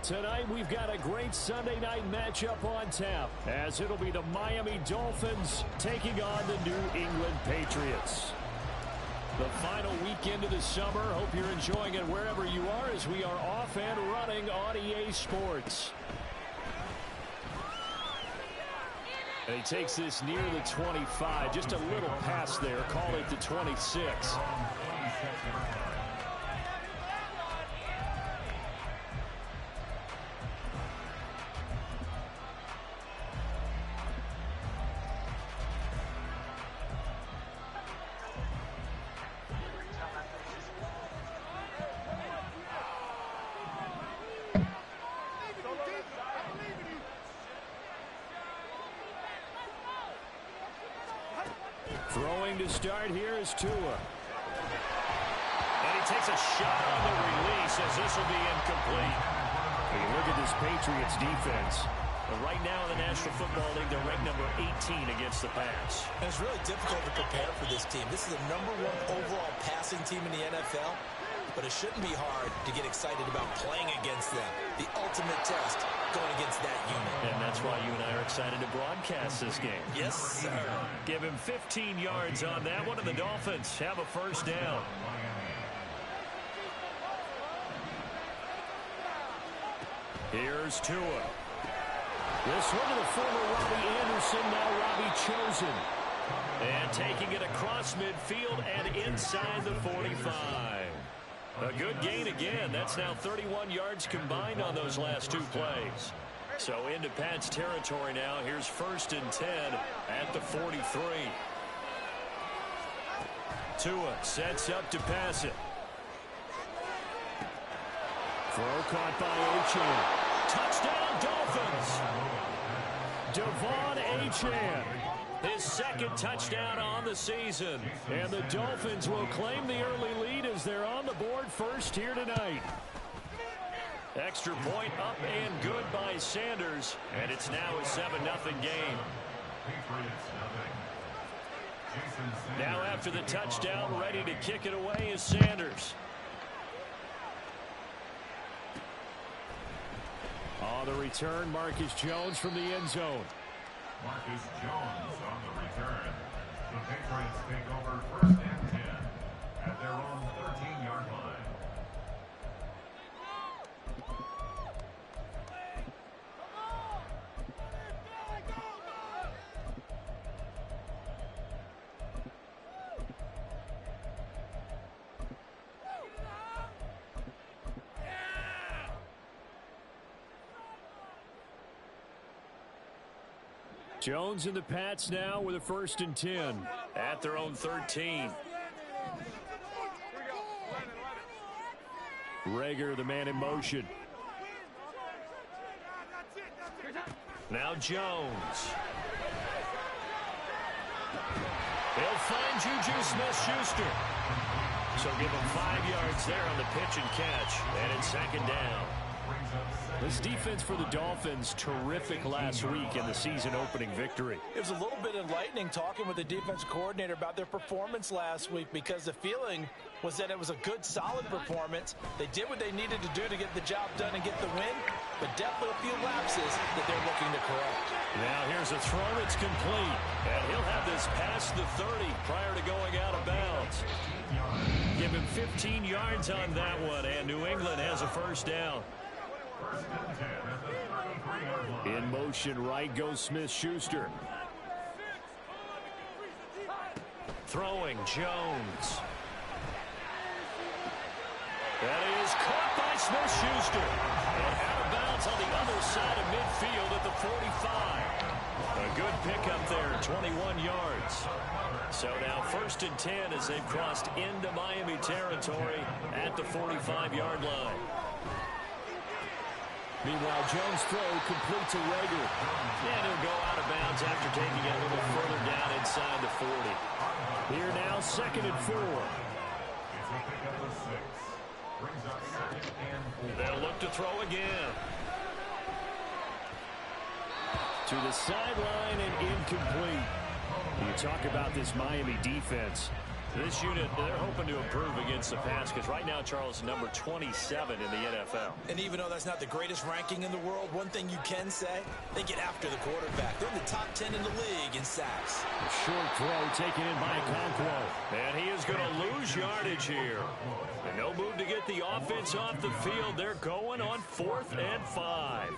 Tonight we've got a great Sunday night matchup on tap, as it'll be the Miami Dolphins taking on the New England Patriots. The final weekend of the summer. Hope you're enjoying it wherever you are, as we are off and running on EA Sports. And he takes this near the 25, just a little pass there, call it the 26. Throwing to start here is Tua. And he takes a shot on the release, as this will be incomplete. When you look at this Patriots defense, right now in the National Football League, they're ranked number 18 against the pass. And it's really difficult to prepare for this team. This is the #1 overall passing team in the NFL, but it shouldn't be hard to get excited about playing against them. The ultimate test going against that unit. And that's why you and I are excited to broadcast this game. Yes, sir. Give him 15 yards on that one, and the Dolphins have a first down. Here's Tua. This one to the former Robbie Anderson, now Robbie Chosen. And taking it across midfield and inside the 45. A good gain again. That's now 31 yards combined on those last two plays. So into Pat's territory now. Here's 1st and 10 at the 43. Tua sets up to pass it. Throw caught by Achane. Touchdown, Dolphins! Devon Achane. His second touchdown on the season. And the Dolphins will claim the early lead as they're on the board first here tonight. Extra point up and good by Sanders. And it's now a 7-0 game. Now after the touchdown, ready to kick it away is Sanders. On the return, Marcus Jones from the end zone. Marcus Jones on the return. The Patriots take over 1st and 10 at their own 13-yard line. Jones and the Pats now with a 1st and 10 at their own 13. Rager, the man in motion. Now Jones. They'll find Juju Smith-Schuster. So give him 5 yards there on the pitch and catch. And it's 2nd down. This defense for the Dolphins, terrific last week in the season-opening victory. It was a little bit enlightening talking with the defense coordinator about their performance last week, because the feeling was that it was a good, solid performance. They did what they needed to do to get the job done and get the win, but definitely a few lapses that they're looking to correct. Now here's a throw that's complete, and he'll have this past the 30 prior to going out of bounds. Give him 15 yards on that one, and New England has a first down. In motion, right goes Smith-Schuster. Throwing, Jones. That is caught by Smith-Schuster. And out of bounds on the other side of midfield at the 45. A good pickup there, 21 yards. So now 1st and 10 as they've crossed into Miami territory at the 45-yard line. Meanwhile, Jones' throw complete to Rager. And he'll go out of bounds after taking it a little further down inside the 40. Here now, 2nd and 4. They'll look to throw again. To the sideline and incomplete. You talk about this Miami defense. This unit, they're hoping to improve against the pass because right now, Charles, number 27 in the NFL. And even though that's not the greatest ranking in the world, one thing you can say, they get after the quarterback. They're in the top 10 in the league in sacks. A short throw taken in by Conquo. And he is going to lose yardage here. And no move to get the offense off the field. They're going on 4th and 5.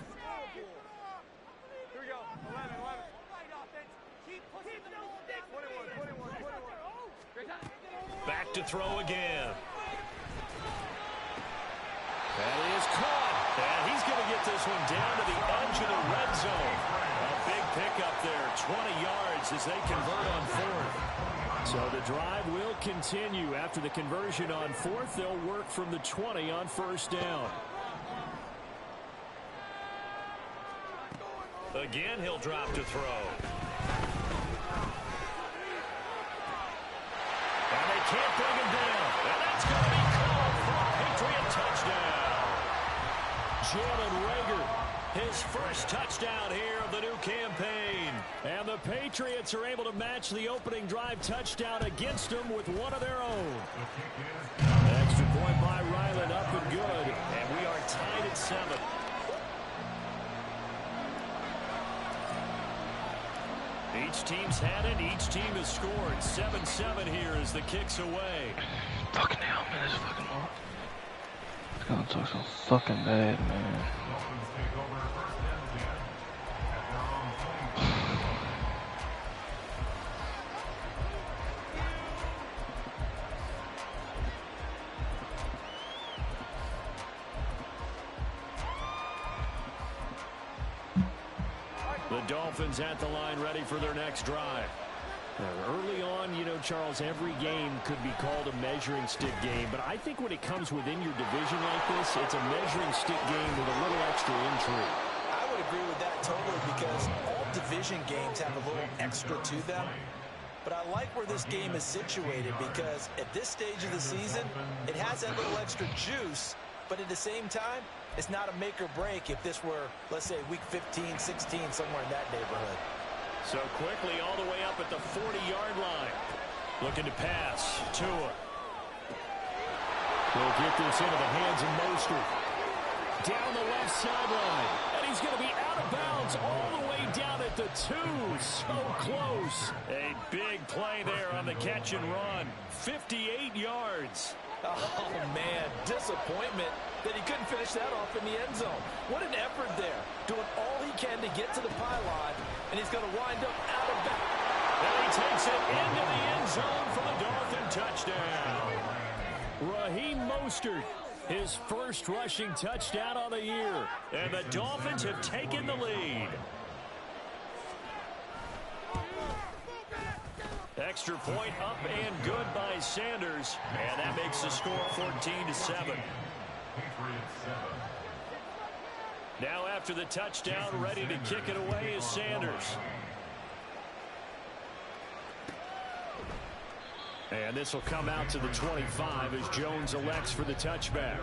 Back to throw again. That is caught. And he's going to get this one down to the edge of the red zone. A big pickup there, 20 yards as they convert on 4th. So the drive will continue. After the conversion on 4th, they'll work from the 20 on 1st down. Again, he'll drop to throw. And they can't bring him down. And that's going to be called for a Patriot touchdown. Jalen Reagor, his first touchdown here of the new campaign. And the Patriots are able to match the opening drive touchdown against them with one of their own. Extra point by Ryland, up and good. And we are tied at 7. Each team's had it. Each team has scored. 7-7 here as the kick's away. Fucking hell, man. This fucking off. It's gonna talk so fucking bad, man. The Dolphins at the line ready for their next drive. Early on, you know, Charles, every game could be called a measuring stick game, but I think when it comes within your division like this, it's a measuring stick game with a little extra intrigue. I would agree with that totally because all division games have a little extra to them. But I like where this game is situated because at this stage of the season, it has that little extra juice, but at the same time, it's not a make or break if this were, let's say, week 15, 16, somewhere in that neighborhood. So quickly all the way up at the 40-yard line. Looking to pass. Tua. Will get this into the hands of Mostert. Down the left sideline. And he's going to be out of bounds all the way down at the 2. So close. A big play there on the catch and run. 58 yards. Oh, man, disappointment that he couldn't finish that off in the end zone. What an effort there, doing all he can to get to the pylon, and he's going to wind up out of bounds. And he takes it into the end zone for the Dolphin touchdown. Raheem Mostert, his first rushing touchdown on the year, and the Dolphins have taken the lead. Extra point up and good by Sanders. And that makes the score 14-7. Now after the touchdown, ready to kick it away is Sanders. And this will come out to the 25 as Jones elects for the touchback.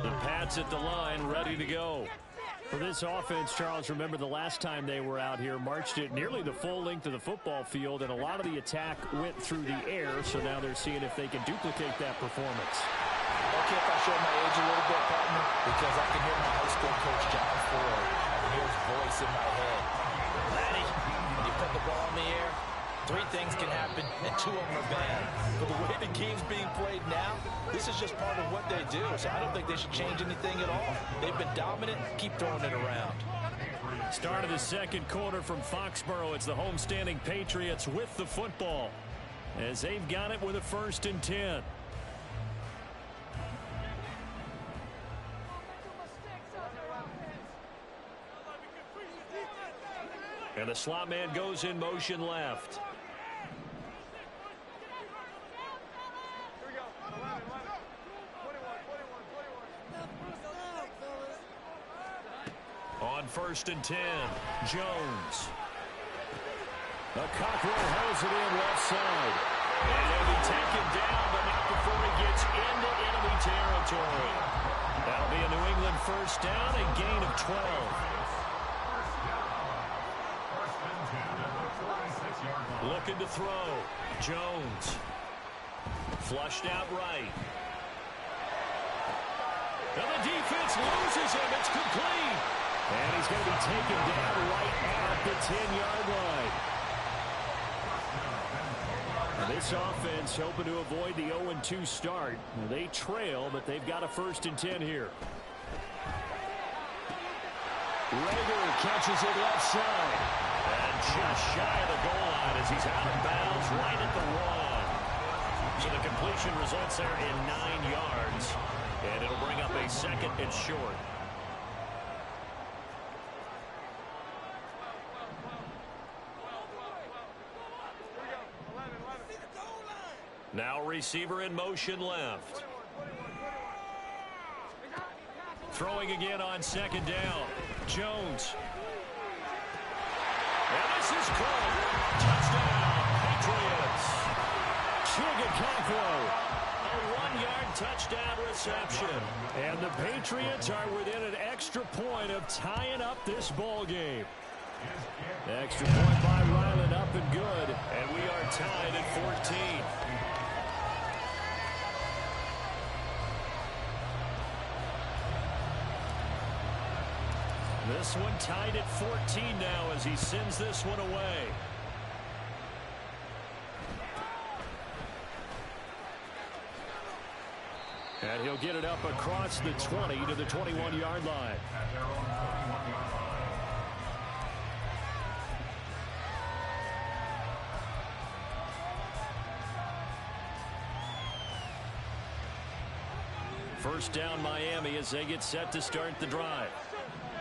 The Pats at the line, ready to go. For this offense, Charles, remember the last time they were out here, marched it nearly the full length of the football field, and a lot of the attack went through the air, so now they're seeing if they can duplicate that performance. Okay, if I show my age a little bit, partner, because I can hear my high school coach, John Ford. I can hear his voice in my head. Laddie, when you put the ball in the air, 3 things can happen, and 2 of them are bad. But the way the game's being played now, this is just part of what they do, so I don't think they should change anything at all. They've been dominant. Keep throwing it around. Start of the second quarter from Foxborough. It's the homestanding Patriots with the football as they've got it with a 1st and 10. And the slot man goes in motion left. On 1st and 10, Jones. The Cockrell holds it in left side. And he'll be taken down, but not before he gets into enemy territory. That'll be a New England 1st down, a gain of 12. Looking to throw. Jones. Flushed out right. And the defense loses him. It's complete. And he's going to be taken down right at the 10-yard line. And this offense hoping to avoid the 0-2 start. They trail, but they've got a 1st and 10 here. Rager catches it left side. And just shy of the goal line as he's out of bounds right at the 1. So the completion results there in 9 yards. And it'll bring up a 2nd and short. Now receiver in motion left. Throwing again on 2nd down. Jones. And this is caught. Touchdown, Patriots. Chigakonkwo. A 1-yard touchdown reception. And the Patriots are within an extra point of tying up this ball game. Extra point by Ryland up and good. And we are tied at 14. This one tied at 14 now as he sends this one away. And he'll get it up across the 20 to the 21-yard line. First down Miami as they get set to start the drive.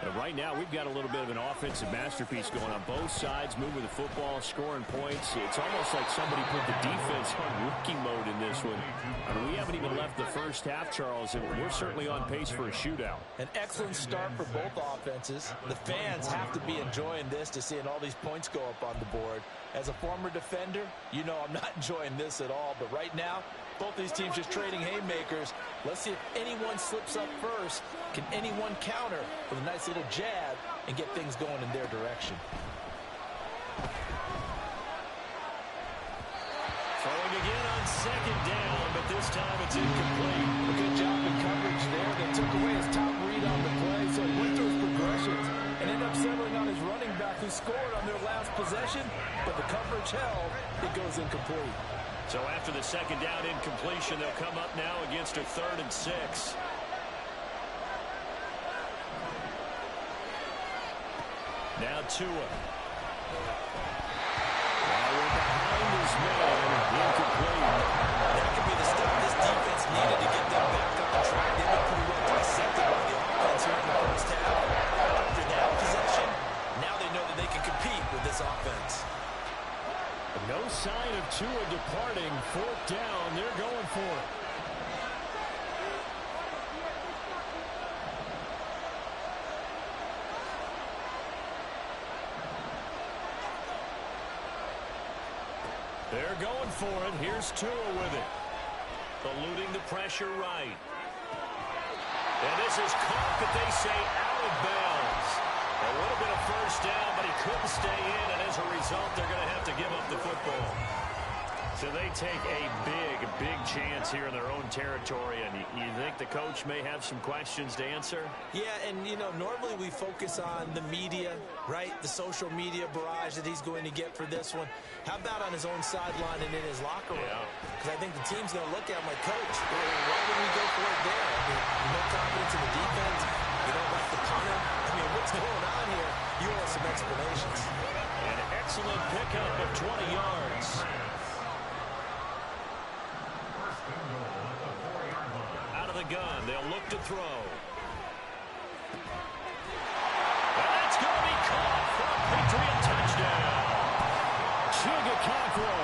And right now, we've got a little bit of an offensive masterpiece going on both sides, moving the football, scoring points. It's almost like somebody put the defense on rookie mode in this one. I mean, we haven't even left the first half, Charles, and we're certainly on pace for a shootout. An excellent start for both offenses. The fans have to be enjoying this to seeing all these points go up on the board. As a former defender, you know I'm not enjoying this at all. But right now, both these teams just trading haymakers. Let's see if anyone slips up first. Can anyone counter with a nice little jab and get things going in their direction? Throwing again on 2nd down, but this time it's incomplete. A good job in coverage there. They took away his top read on the play, so he went through his progressions and ended up settling on his running back who scored on their last possession, but the coverage held. It goes incomplete. So after the 2nd down incompletion, they'll come up now against a 3rd and 6. Now Tua. Now we're behind his man. Incomplete. That could be the stop this defense needed to get them back up on track. They've been pretty well dissected by the offense here in the first half. After that possession, now they know that they can compete with this offense. No sign of Tua departing. 4th down. They're going for it. They're going for it. Here's Tua with it. Eluding the pressure right. And this is caught, but they say out of bounds. It would have been a 1st down, but he couldn't stay in, and as a result, they're going to have to give up the football. So they take a big chance here in their own territory, and you think the coach may have some questions to answer? Yeah, and, you know, normally we focus on the media, right? The social media barrage that he's going to get for this one. How about on his own sideline and in his locker room? Because I think the team's going to look at him like, Coach, why didn't we go for it there? I mean, no confidence in the defense. You don't like the punter. I mean, what's going on here? You want some explanations. An excellent pickup of 20 yards. Out of the gun, they'll look to throw. And that's going to be caught for a Patriot touchdown. Chigakonkwo,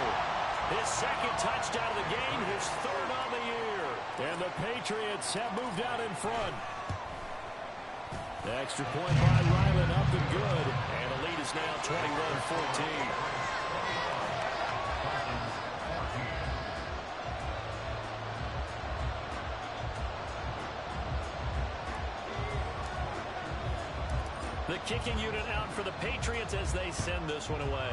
his 2nd touchdown of the game, his 3rd on the year. And the Patriots have moved out in front. The extra point by Ryland up and good. And the lead is now 21-14. The kicking unit out for the Patriots as they send this one away.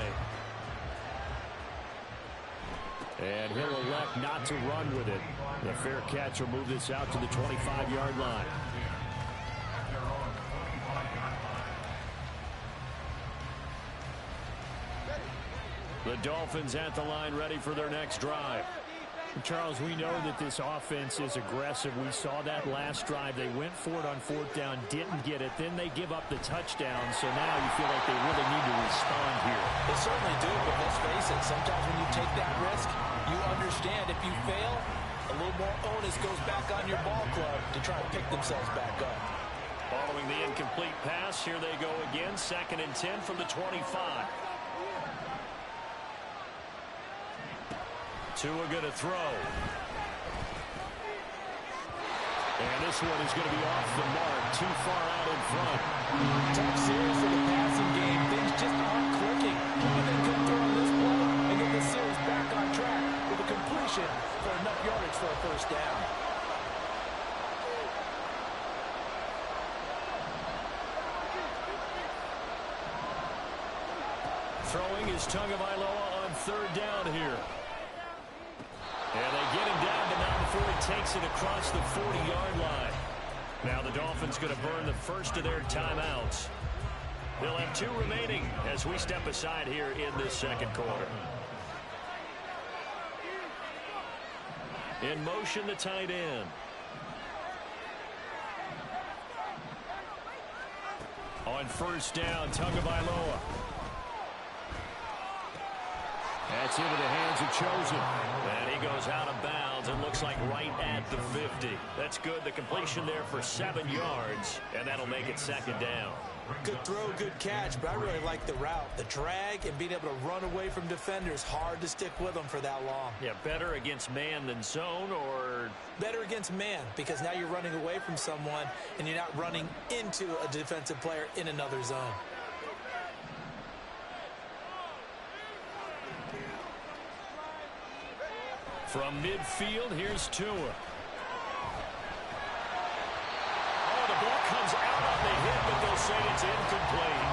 And he'll elect not to run with it. The fair catch will move this out to the 25-yard line. The Dolphins at the line ready for their next drive. Charles, we know that this offense is aggressive. We saw that last drive. They went for it on fourth down, didn't get it. Then they give up the touchdown. So now you feel like they really need to respond here. They certainly do, but let's face it. Sometimes when you take that risk, you understand if you fail, a little more onus goes back on your ball club to try to pick themselves back up. Following the incomplete pass, here they go again. 2nd and 10 from the 25. Tua going to throw. And this one is going to be off the mark, too far out in front. Tough series for the passing game. Things just aren't clicking. Maybe they could throw on this play and get the series back on track with a completion for enough yardage for a first down. Throwing is Tagovailoa on 3rd down here. And they get him down, but not before he takes it across the 40-yard line. Now the Dolphins going to burn the first of their timeouts. They'll have 2 remaining as we step aside here in this 2nd quarter. In motion, the tight end. On 1st down, Tagovailoa. That's into the hands of Chosen. And he goes out of bounds and looks like right at the 50. That's good. The completion there for 7 yards, and that'll make it 2nd down. Good throw, good catch, but I really like the route. The drag and being able to run away from defenders, hard to stick with them for that long. Yeah, better against man than zone, or? Better against man, because now you're running away from someone and you're not running into a defensive player in another zone. From midfield, here's Tua. Oh, the ball comes out on the hit, but they'll say it's incomplete.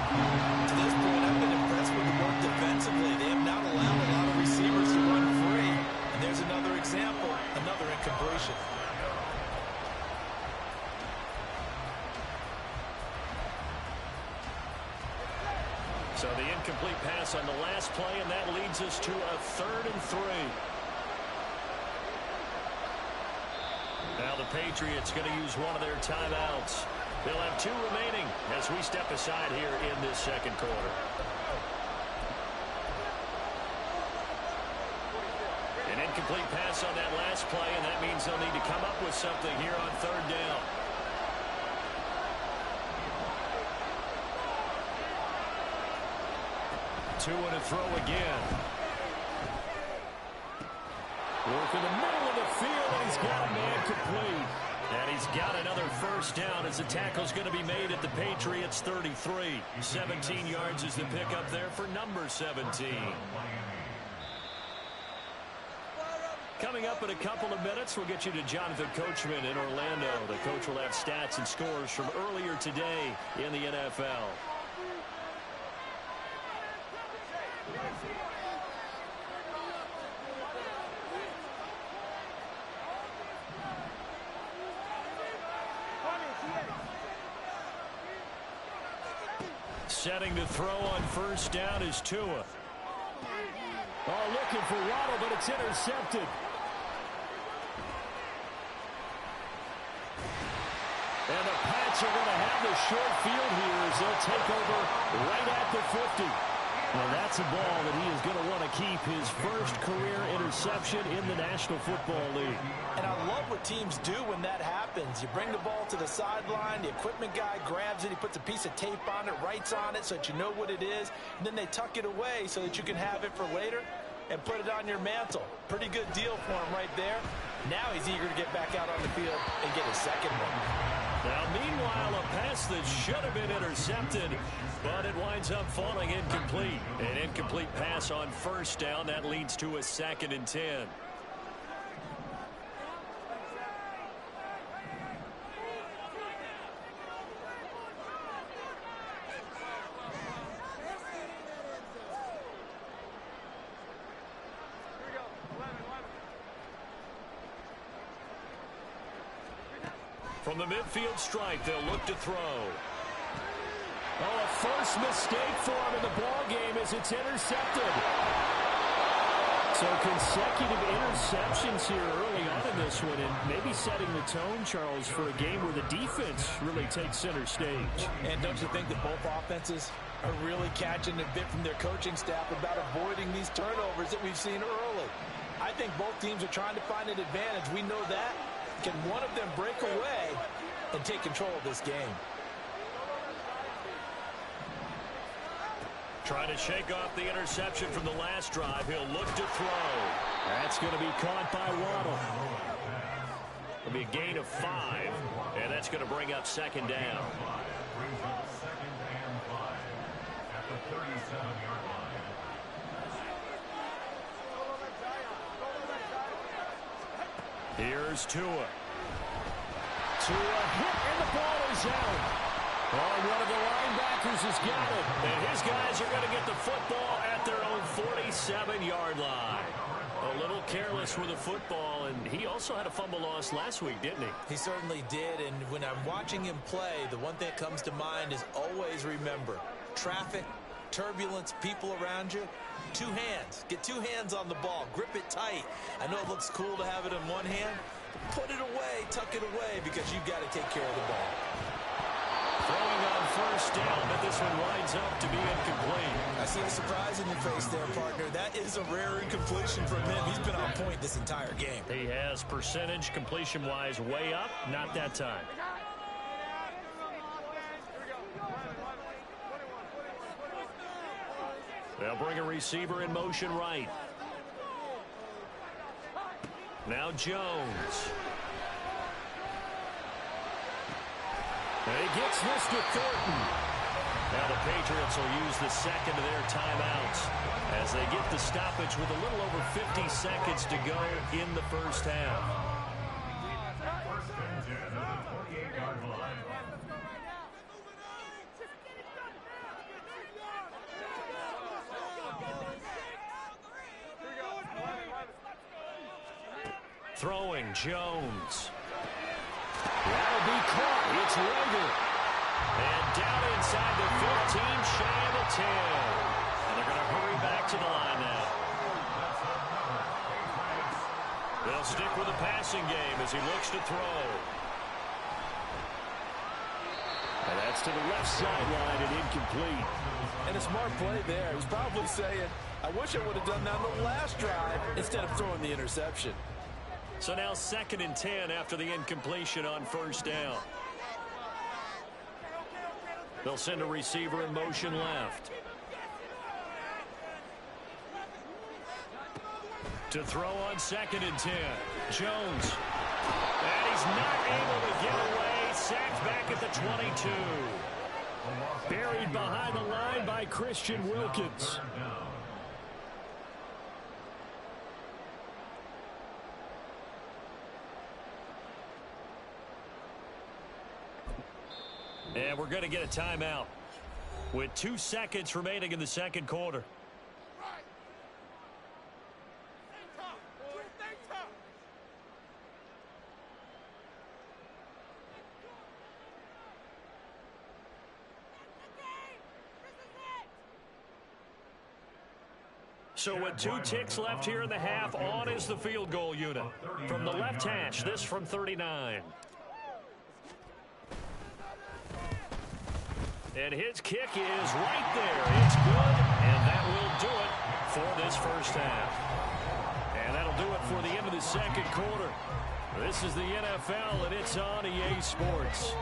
To this point, I've been impressed with the work defensively. They have not allowed a lot of receivers to run free. And there's another example, another incompletion. So the incomplete pass on the last play, and that leads us to a 3rd and 3. Now the Patriots going to use one of their timeouts. They'll have 2 remaining as we step aside here in this 2nd quarter. An incomplete pass on that last play, and that means they'll need to come up with something here on 3rd down. Tua to throw again. Work in the middle of the field, and he's got a man complete. And he's got another first down as the tackle's going to be made at the Patriots' 33. 17 yards is the pickup there for number 17. Coming up in a couple of minutes, we'll get you to Jonathan Coachman in Orlando. The coach will have stats and scores from earlier today in the NFL. Setting to throw on first down is Tua. Oh, looking for Waddle, but it's intercepted. And the Pats are going to have the short field here as they'll take over right at the 50. Well, that's a ball that he is going to want to keep, his first career interception in the National Football League. And I love what teams do when that happens. You bring the ball to the sideline, the equipment guy grabs it, he puts a piece of tape on it, writes on it so that you know what it is, and then they tuck it away so that you can have it for later and put it on your mantle. Pretty good deal for him right there. Now he's eager to get back out on the field and get his second one. Now, meanwhile, a pass that should have been intercepted, but it winds up falling incomplete. An incomplete pass on first down. That leads to a 2nd and 10. From the midfield strike, they'll look to throw. Oh, a first mistake for him in the ball game as it's intercepted. So consecutive interceptions here early on in this one, and maybe setting the tone, Charles, for a game where the defense really takes center stage. And don't you think that both offenses are really catching a bit from their coaching staff about avoiding these turnovers that we've seen early? I think both teams are trying to find an advantage. We know that. Can one of them break away and take control of this game? Trying to shake off the interception from the last drive. He'll look to throw. That's going to be caught by Waddle. It'll be a gain of 5, and that's going to bring up second down. Brings up second and 5 at the 37-yard line. Here's Tua. Tua hit, and the ball is out. Oh, one of the linebackers has got it. And his guys are going to get the football at their own 47-yard line. A little careless with the football, and he also had a fumble loss last week, didn't he? He certainly did, and when I'm watching him play, the one thing that comes to mind is always remember, traffic, turbulence, people around you, 2 hands. Get 2 hands on the ball. Grip it tight. I know it looks cool to have it in one hand. Put it away, tuck it away, because you've got to take care of the ball. Throwing on first down, but this one winds up to be incomplete. I see a surprise in your face there, partner. That is a rare incompletion from him. He's been on point this entire game. He has percentage completion-wise way up, not that time. They'll bring a receiver in motion right. Now Jones. And he gets this to Thornton. Now the Patriots will use the second of their timeouts as they get the stoppage with a little over 50 seconds to go in the first half. First and 10 at the 28-yard line. Throwing Jones. That'll be caught. It's Rager. And down inside the 15, shy of the 10. And they're going to hurry back to the line now. They'll stick with the passing game as he looks to throw. And that's to the left sideline and incomplete. And a smart play there. He's probably saying, I wish I would have done that on the last drive instead of throwing the interception. So now 2nd and 10 after the incompletion on first down. They'll send a receiver in motion left. To throw on 2nd and 10. Jones. And he's not able to get away. Sacked back at the 22. Buried behind the line by Christian Wilkins. And we're going to get a timeout with 2 seconds remaining in the second quarter. So with 2 ticks left here in the half, on is the field goal unit. From the left hash, this from 39. And his kick is right there. It's good, and that will do it for this first half. And that'll do it for the end of the second quarter. This is the NFL, and it's on EA Sports.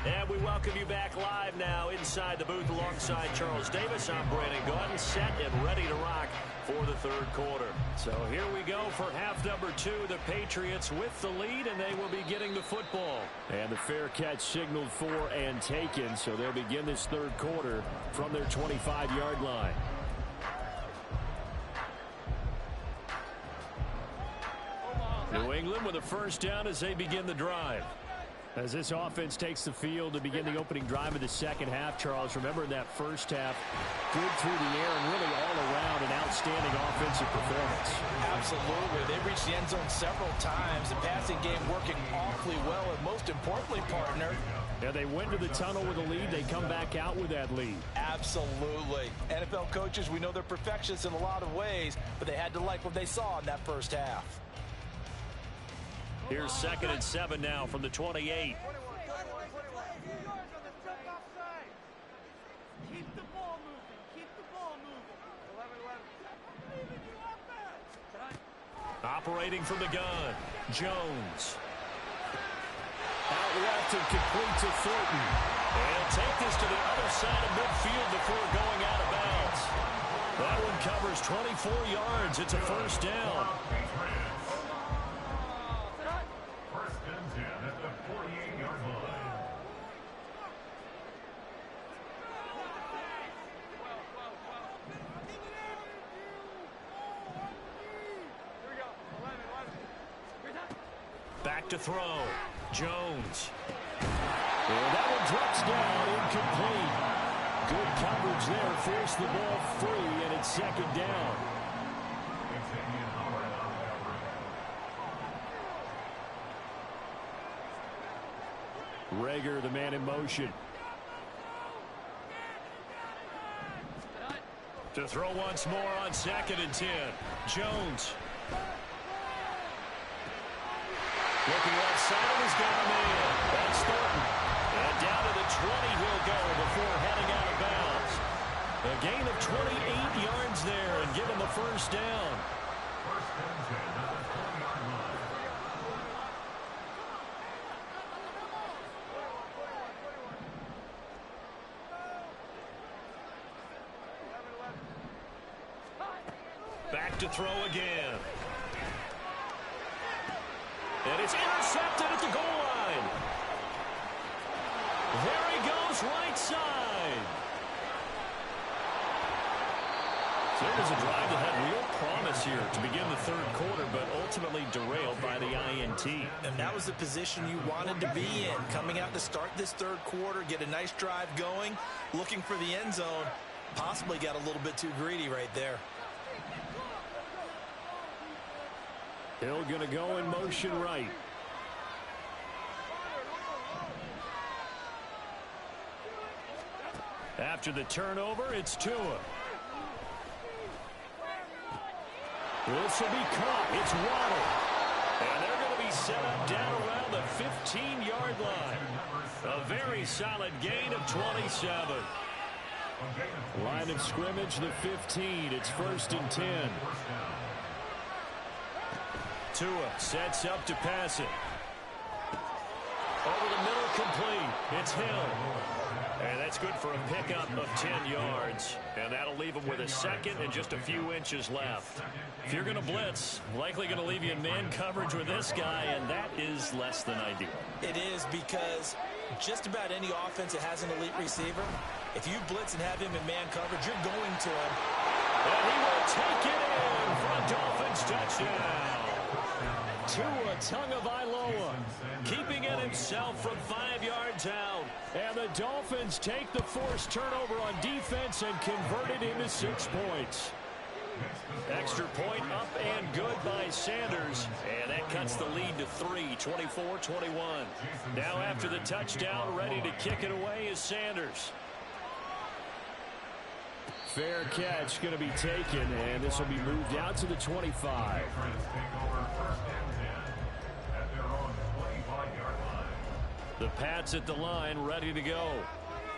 And we welcome you back live now inside the booth alongside Charles Davis. I'm Brandon Gaudin, set and ready to rock for the third quarter. So here we go for half number 2. The Patriots with the lead, and they will be getting the football. And the fair catch signaled for and taken, so they'll begin this third quarter from their 25-yard line. New England with a first down as they begin the drive. As this offense takes the field to begin the opening drive of the second half, Charles, remember that first half, good through the air and really all around an outstanding offensive performance. Absolutely. They reached the end zone several times. The passing game working awfully well, and most importantly, partner, yeah, they went to the tunnel with a lead. They come back out with that lead. Absolutely. NFL coaches, we know they're perfectionists in a lot of ways, but they had to like what they saw in that first half. Here's 2nd and 7 now from the 28. Keep the ball moving. Keep the ball moving. 11. Operating from the gun, Jones. Out left and complete to Thornton. And take this to the other side of midfield before going out of bounds. That one covers 24 yards. It's a first down. First and 10 at the 48-yard line. Back to throw. Jones. And that one drops down, incomplete. Good coverage there. Forced the ball free, and it's 2nd down. Rager, the man in motion. To throw once more on 2nd and 10. Jones. Looking left side, he's got a man. That's Thornton. And down to the 20 he'll go before heading out of bounds. A gain of 28 yards there and give him a first down. First and 10 at the 20-yard line. Back to throw again. And it's intercepted at the goal line. There he goes, right side. So there's a drive that had real promise here to begin the third quarter, but ultimately derailed by the INT. And that was the position you wanted to be in. Coming out to start this third quarter, get a nice drive going, looking for the end zone. Possibly got a little bit too greedy right there. Hill going to go in motion right. After the turnover, it's Tua. This will be caught. It's Waddle. And they're going to be set up down around the 15-yard line. A very solid gain of 27. Line of scrimmage, the 15. It's 1st and 10. Tua sets up to pass it. Over the middle, complete. It's Hill. And that's good for a pickup of 10 yards. And that'll leave him with a second and just a few inches left. If you're going to blitz, likely going to leave you in man coverage with this guy, and that is less than ideal. It is, because just about any offense that has an elite receiver, if you blitz and have him in man coverage, you're going to him. And he will take it in for a Dolphins touchdown. Tua Tagovailoa keeping it himself from 5 yards out. And the Dolphins take the forced turnover on defense and convert it into 6 points. Extra point up and good by Sanders. And that cuts the lead to 3, 24-21. Now after the touchdown, ready to kick it away is Sanders. Fair catch going to be taken, and this will be moved out to the 25. The Pats at the line, ready to go.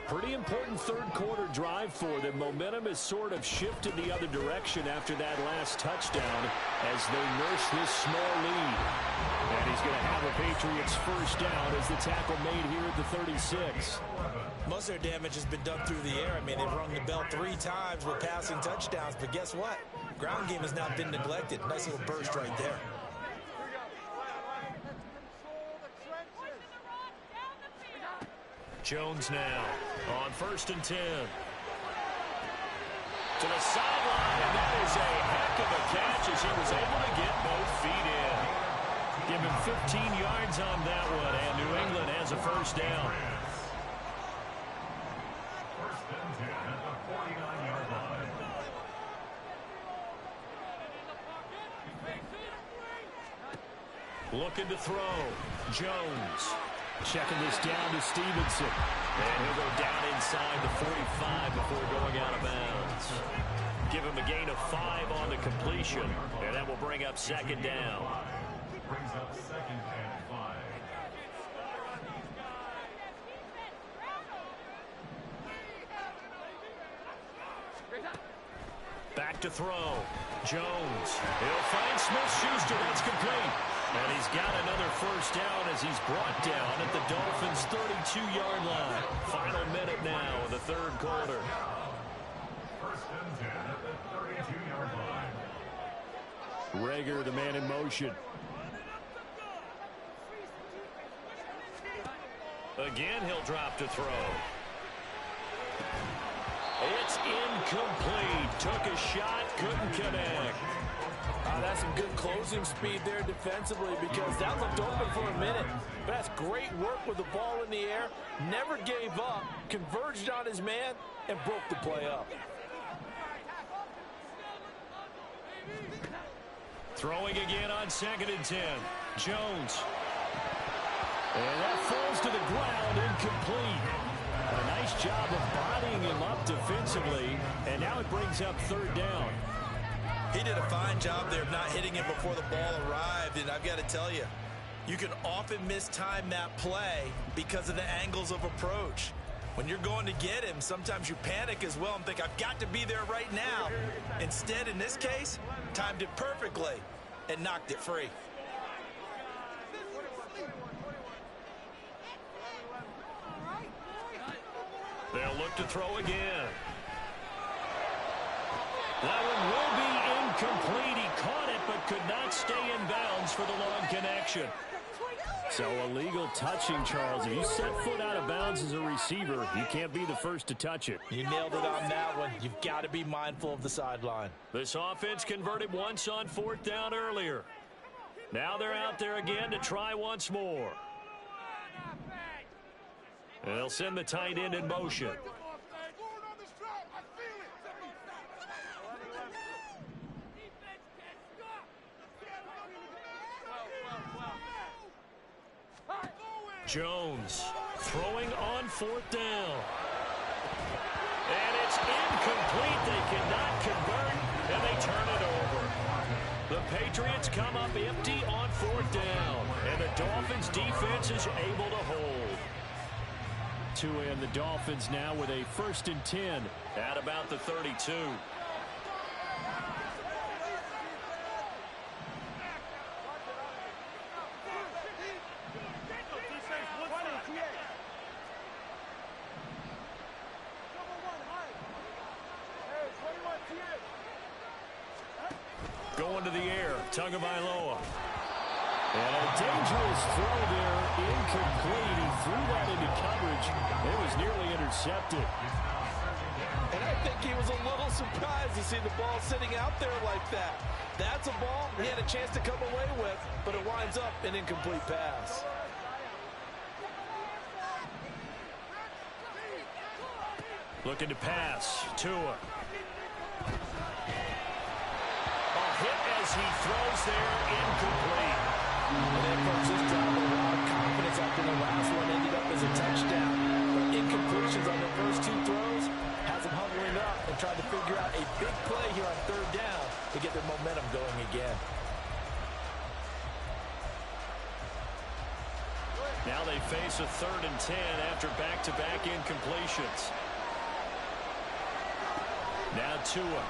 Pretty important third quarter drive for them. Momentum has sort of shifted the other direction after that last touchdown as they nurse this small lead. And he's going to have a Patriots first down as the tackle made here at the 36. Most of their damage has been done through the air. I mean, they've rung the bell 3 times with passing touchdowns. But guess what? Ground game has not been neglected. Nice little burst right there. Jones now on 1st and 10. To the sideline, and that is a heck of a catch as he was able to get both feet in. Give him 15 yards on that one, and New England has a first down. First and 10 at the 49-yard line. Looking to throw. Jones. Checking this down to Stevenson. And he'll go down inside the 45 before going out of bounds. Give him a gain of 5 on the completion, and that will bring up second down. Brings up second and 5. Back to throw. Jones. He'll find Smith-Schuster. That's complete. And he's got another first down as he's brought down at the Dolphins' 32-yard line. Final minute now of the third quarter. First and 10 at the 32-yard line. Rager, the man in motion. Again, he'll drop to throw. It's incomplete. Took a shot, couldn't connect. That's some good closing speed there defensively because that looked open for a minute. But that's great work with the ball in the air. Never gave up, converged on his man, and broke the play up. Throwing again on second and 10. Jones. And that falls to the ground, incomplete. A nice job of bodying him up defensively, and now it brings up third down. He did a fine job there of not hitting it before the ball arrived, and I've got to tell you, you can often mistime that play because of the angles of approach. When you're going to get him, sometimes you panic as well and think, I've got to be there right now. Instead, in this case, timed it perfectly and knocked it free. They'll look to throw again. That one will be incomplete. He caught it but could not stay in bounds for the long connection. So illegal touching, Charles. If you set foot out of bounds as a receiver, you can't be the first to touch it. You nailed it on that one. You've got to be mindful of the sideline. This offense converted once on fourth down earlier. Now they're out there again to try once more. And they'll send the tight end in motion. Jones throwing on fourth down. And it's incomplete. They cannot convert, and they turn it over. The Patriots come up empty on fourth down, and the Dolphins defense is able to hold. To end the Dolphins now with a 1st and 10 at about the 32. Going to the air, Tagovailoa. And a dangerous throw there, incomplete. He threw that into coverage. It was nearly intercepted. And I think he was a little surprised to see the ball sitting out there like that. That's a ball he had a chance to come away with, but it winds up an incomplete pass. Looking to pass. Tua. Hit as he throws there, incomplete. And then folks just dropped a lot of confidence after the last one ended up as a touchdown. But incompletions on the first 2 throws has them huddling up and trying to figure out a big play here on third down to get their momentum going again. Now they face a 3rd and 10 after back-to-back incompletions. Now Tua.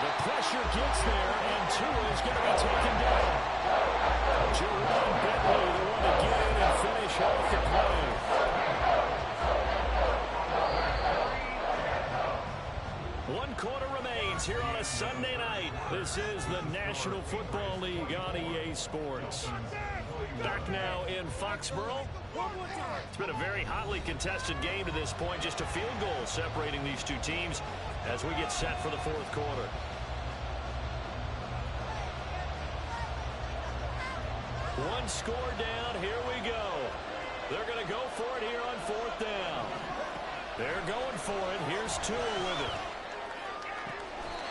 The pressure gets there, and Tua is going to be taken down. Jerome Bentley, the one to get in and finish off the play. One quarter remains here on a Sunday night. This is the National Football League on EA Sports. Back now in Foxborough. It's been a very hotly contested game to this point. Just a field goal separating these two teams as we get set for the fourth quarter. One score down. Here we go. They're going to go for it here on 4th down. They're going for it. Here's Tua with it.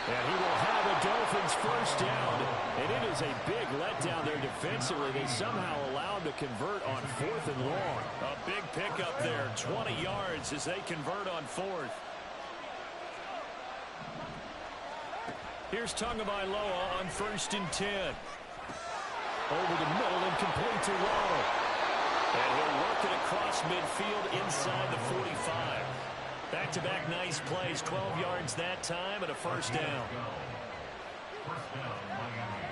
And he will have a Dolphins first down. And it is a big letdown there defensively. They somehow allow him to convert on 4th and long. A big pickup there. 20 yards as they convert on 4th. Here's Tagovailoa on 1st and 10. Over the middle and complete to Waddle. And he'll work it across midfield inside the 45. Back-to-back nice plays. 12 yards that time and a first down. First down, Miami.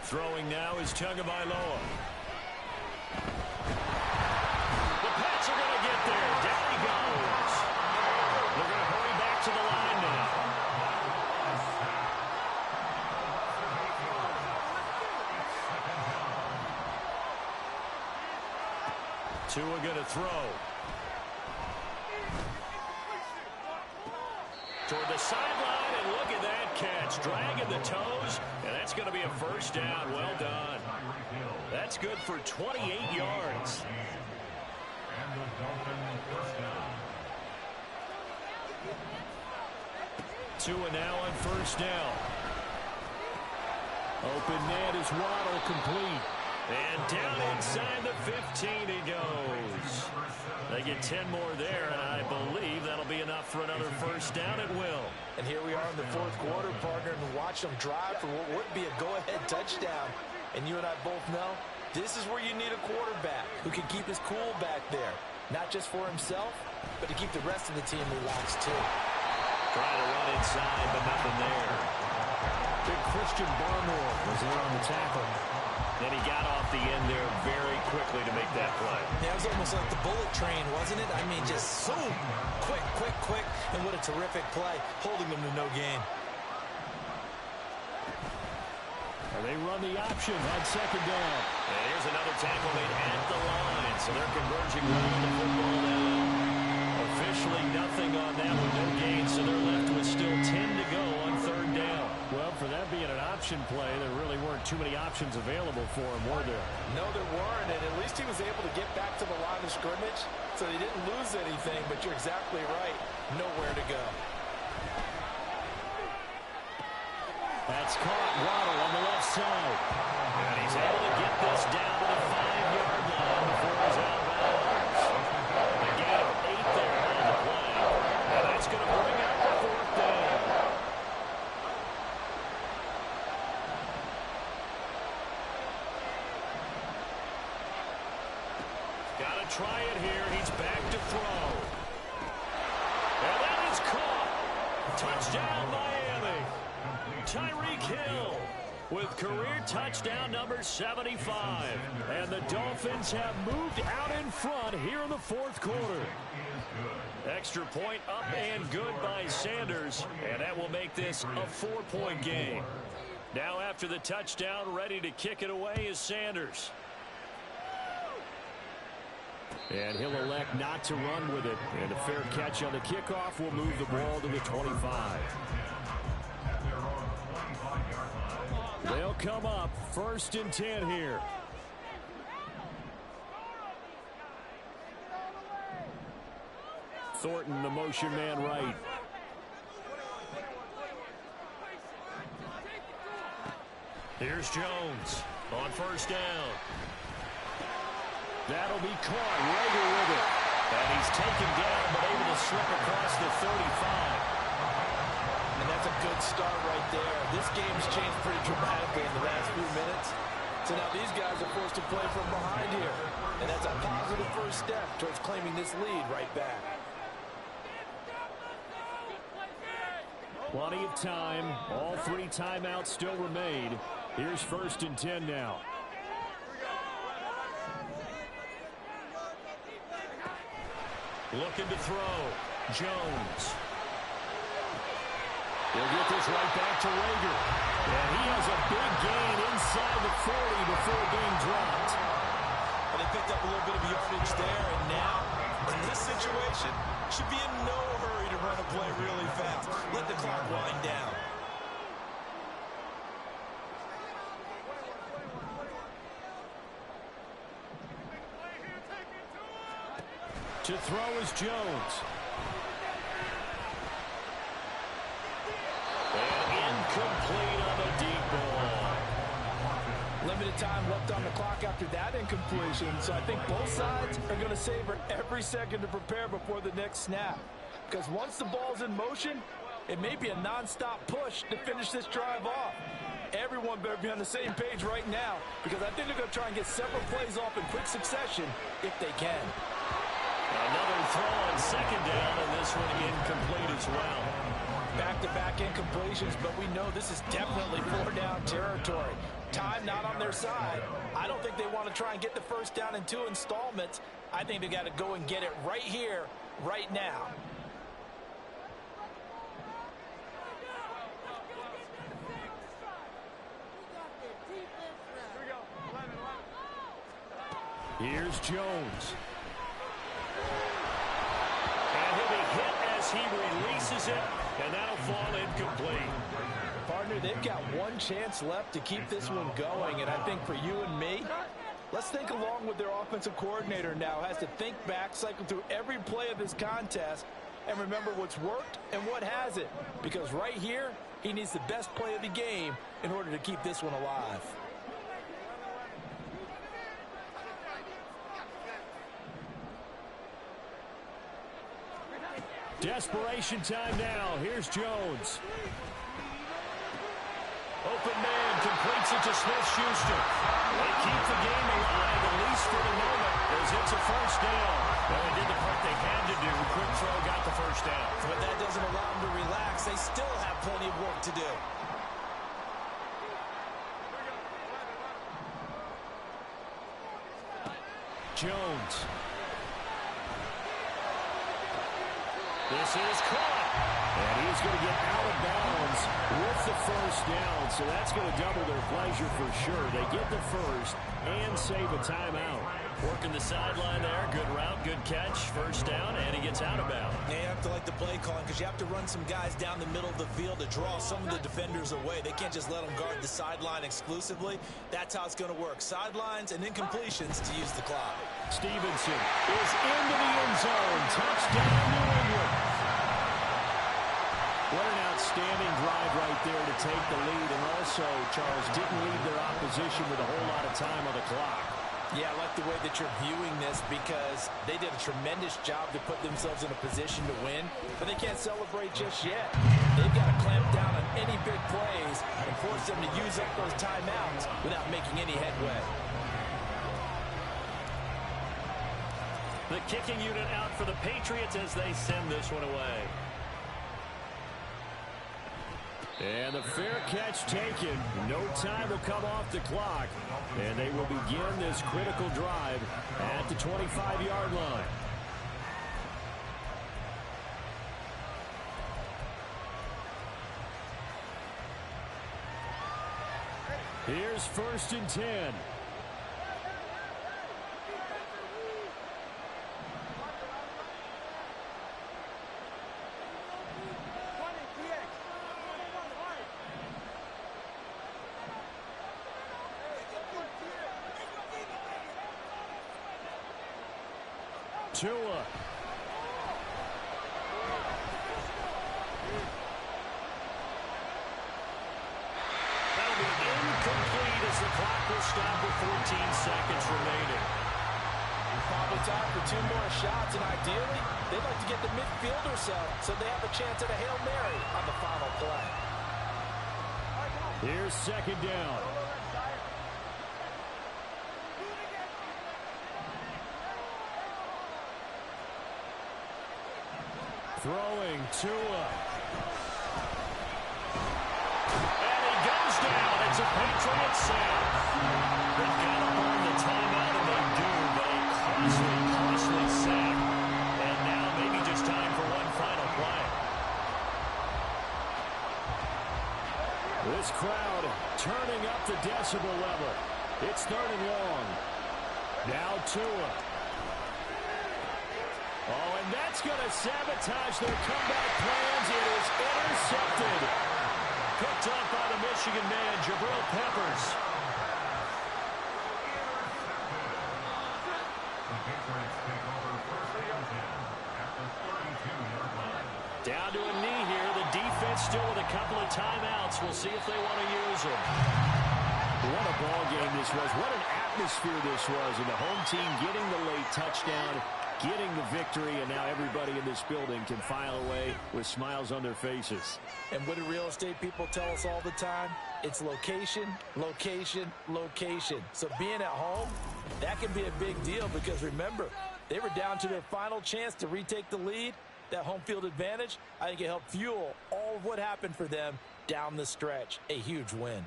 Throwing now is Tagovailoa. The Pats are going to get there. Down he goes. They're going to hurry back to the line now. Tua going to throw. Toward the sideline, and look at that catch. Dragging the toes, and that's going to be a first down. Well done. That's good for 28 yards. And the Dolphins first down. Tua now on first down. Open net is Waddle, complete. And down inside the 15 he goes. They get 10 more there, and I believe that'll be enough for another first down at will. And here we are in the 4th quarter, partner, and watch them drive for what would be a go-ahead touchdown. And you and I both know this is where you need a quarterback who can keep his cool back there. Not just for himself, but to keep the rest of the team relaxed too. Trying to run inside, but nothing there. Big Christian Barmore was there on the tackle. Then he got off the end there very quickly to make that play. Yeah, it was almost like the bullet train, wasn't it? I mean, just zoom. Quick, quick, quick. And what a terrific play, holding them to no gain. And they run the option on 2nd down. And here's another tackle made at the line. So they're converging around the football now. Officially nothing on that one, no gain. So they're left with still 10 to go on 3rd down. Well, for that being an option play, there really weren't too many options available for him, were there? No, there weren't, and at least he was able to get back to the line of scrimmage, so he didn't lose anything, but you're exactly right. Nowhere to go. That's caught. Waddle on the left side. And he's able to get this down to the 5-yard line before he's out of bounds. A gain of 8 there on the play. And that's going to bring out the 4th down. Got to try it here. He's back to throw. And that is caught. Touchdown, Miami. Tyreek Hill with career touchdown number 75. And the Dolphins have moved out in front here in the 4th quarter. Extra point up and good by Sanders. And that will make this a 4-point game. Now after the touchdown, ready to kick it away is Sanders. And he'll elect not to run with it. And a fair catch on the kickoff will move the ball to the 25. They'll come up 1st and 10 here. Thornton, the motion man right. Here's Jones on 1st down. That'll be caught. Rager with it. And he's taken down, but able to slip across the 35. And that's a good start right there. This game's changed pretty dramatically in the last few minutes. So now these guys are forced to play from behind here. And that's a positive first step towards claiming this lead right back. Plenty of time. All 3 timeouts still remain. Here's 1st and 10 now. Looking to throw. Jones. They'll get this right back to Rager. And he has a big gain inside the 40 before being dropped. And they picked up a little bit of yardage there, and now In this situation, should be in no hurry to run a play really fast. Let the clock wind down. To throw is Jones. And incomplete on the deep ball. Limited time left on the clock after that incompletion, so I think both sides are going to savor every second to prepare before the next snap. Because once the ball's in motion, it may be a non-stop push to finish this drive off. Everyone better be on the same page right now, because I think they're going to try and get several plays off in quick succession if they can. Another throw on second down, and this one incomplete as well. Back-to-back incompletions, but we know this is definitely four-down territory. Time not on their side. I don't think they want to try and get the first down in 2 installments. I think they got to go and get it right here, right now. Here's Jones. And he'll be hit as he releases it, and that'll fall incomplete. Partner, they've got one chance left to keep this one going, and I think for you and me, let's think along with their offensive coordinator now. Has to think back, cycle through every play of this contest, and remember what's worked and what hasn't. Because right here, he needs the best play of the game in order to keep this one alive. Desperation time now. Here's Jones. Open man completes it to Smith-Schuster. They keep the game alive, at least for the moment, as it's a first down. Well, they did the part they had to do. Quick throw got the first down. But that doesn't allow them to relax. They still have plenty of work to do. Jones. This is caught. And he's going to get out of bounds with the first down. So that's going to double their pleasure for sure. They get the first and save a timeout. Working the sideline there. Good route, good catch. First down, and he gets out of bounds. Yeah, you have to like the play calling because you have to run some guys down the middle of the field to draw some of the defenders away. They can't just let them guard the sideline exclusively. That's how it's going to work. Sidelines and incompletions to use the clock. Stevenson is into the end zone. Touchdown, New England. What an outstanding drive right there to take the lead. And also, Charles, didn't leave their opposition with a whole lot of time on the clock. Yeah, I like the way that you're viewing this because they did a tremendous job to put themselves in a position to win, but they can't celebrate just yet. They've got to clamp down on any big plays and force them to use up those timeouts without making any headway. The kicking unit out for the Patriots as they send this one away. And the fair catch taken. No time will come off the clock. And they will begin this critical drive at the 25-yard line. Here's 1st and 10. Tua. That'll be incomplete as the clock will stop with 14 seconds remaining. Probably time for 2 more shots, and ideally, they'd like to get the midfield or so they have a chance at a Hail Mary on the final play. Here's 2nd down. Throwing Tua. And he goes down. It's a Patriot sack. They've got to burn the timeout, and they do, but a costly sack. And now maybe just time for one final play. This crowd turning up the decibel level. It's 3rd and long. Now Tua. Oh, and that's going to sabotage their comeback plans. It is intercepted. Picked up by the Michigan man, Jabril Peppers. Down to a knee here. The defense still with a couple of timeouts. We'll see if they want to use them. What a ball game this was. What an atmosphere this was. And the home team getting the late touchdown, getting the victory, and now everybody in this building can file away with smiles on their faces. And what do real estate people tell us all the time? It's location, location, location. So being at home, that can be a big deal because remember, they were down to their final chance to retake the lead. That home field advantage, I think it helped fuel all of what happened for them down the stretch. A huge win.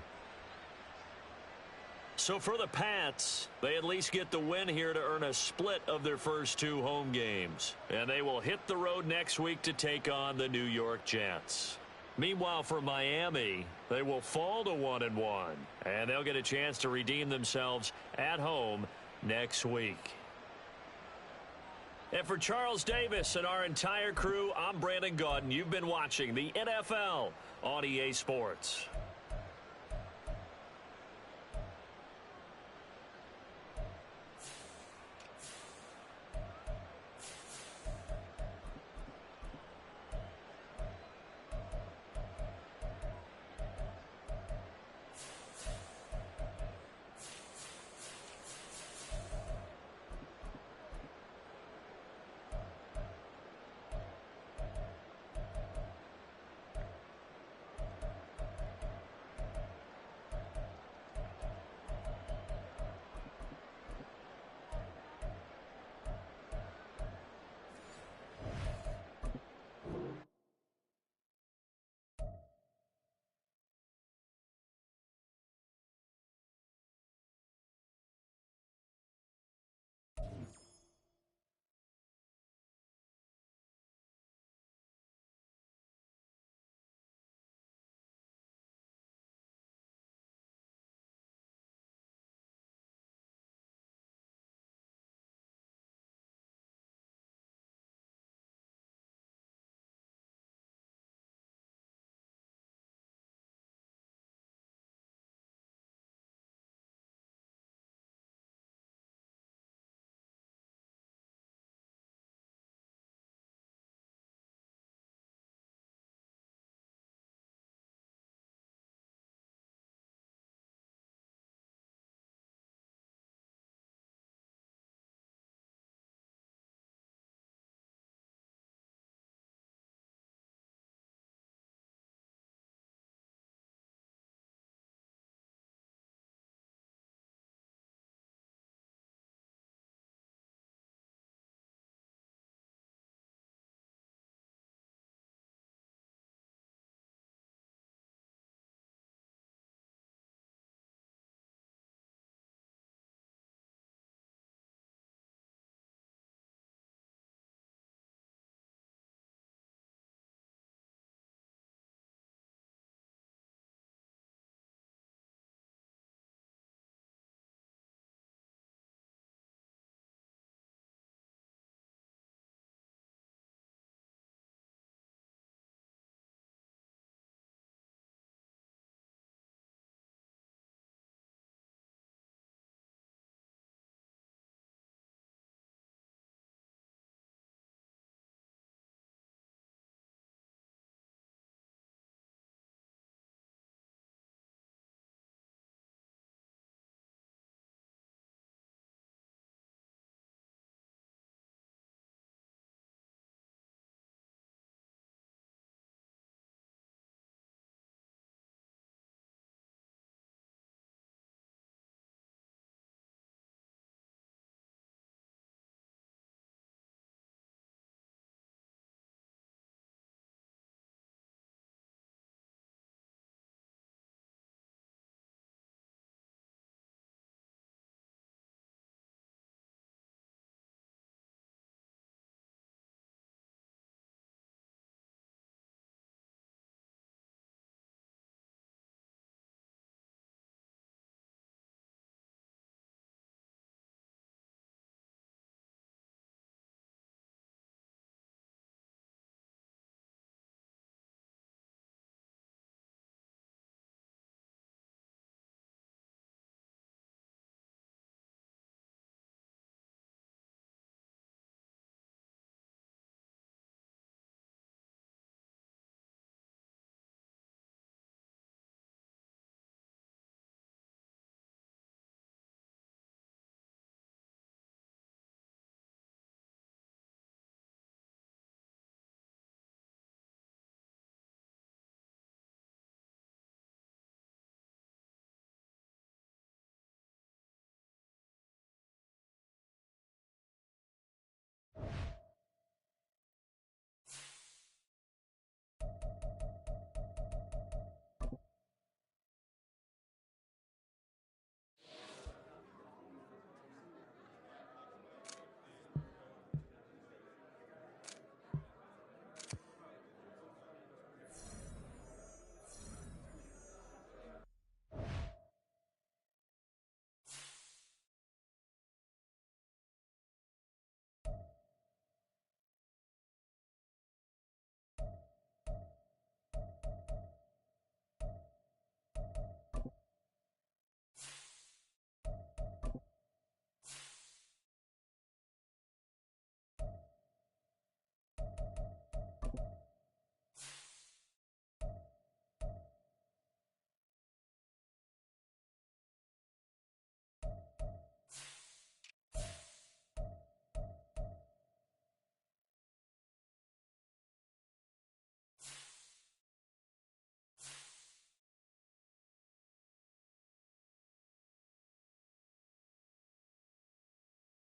So for the Pats, they at least get the win here to earn a split of their first 2 home games. And they will hit the road next week to take on the New York Jets. Meanwhile, for Miami, they will fall to 1-1. And they'll get a chance to redeem themselves at home next week. And for Charles Davis and our entire crew, I'm Brandon Gaudin. You've been watching the NFL on EA Sports.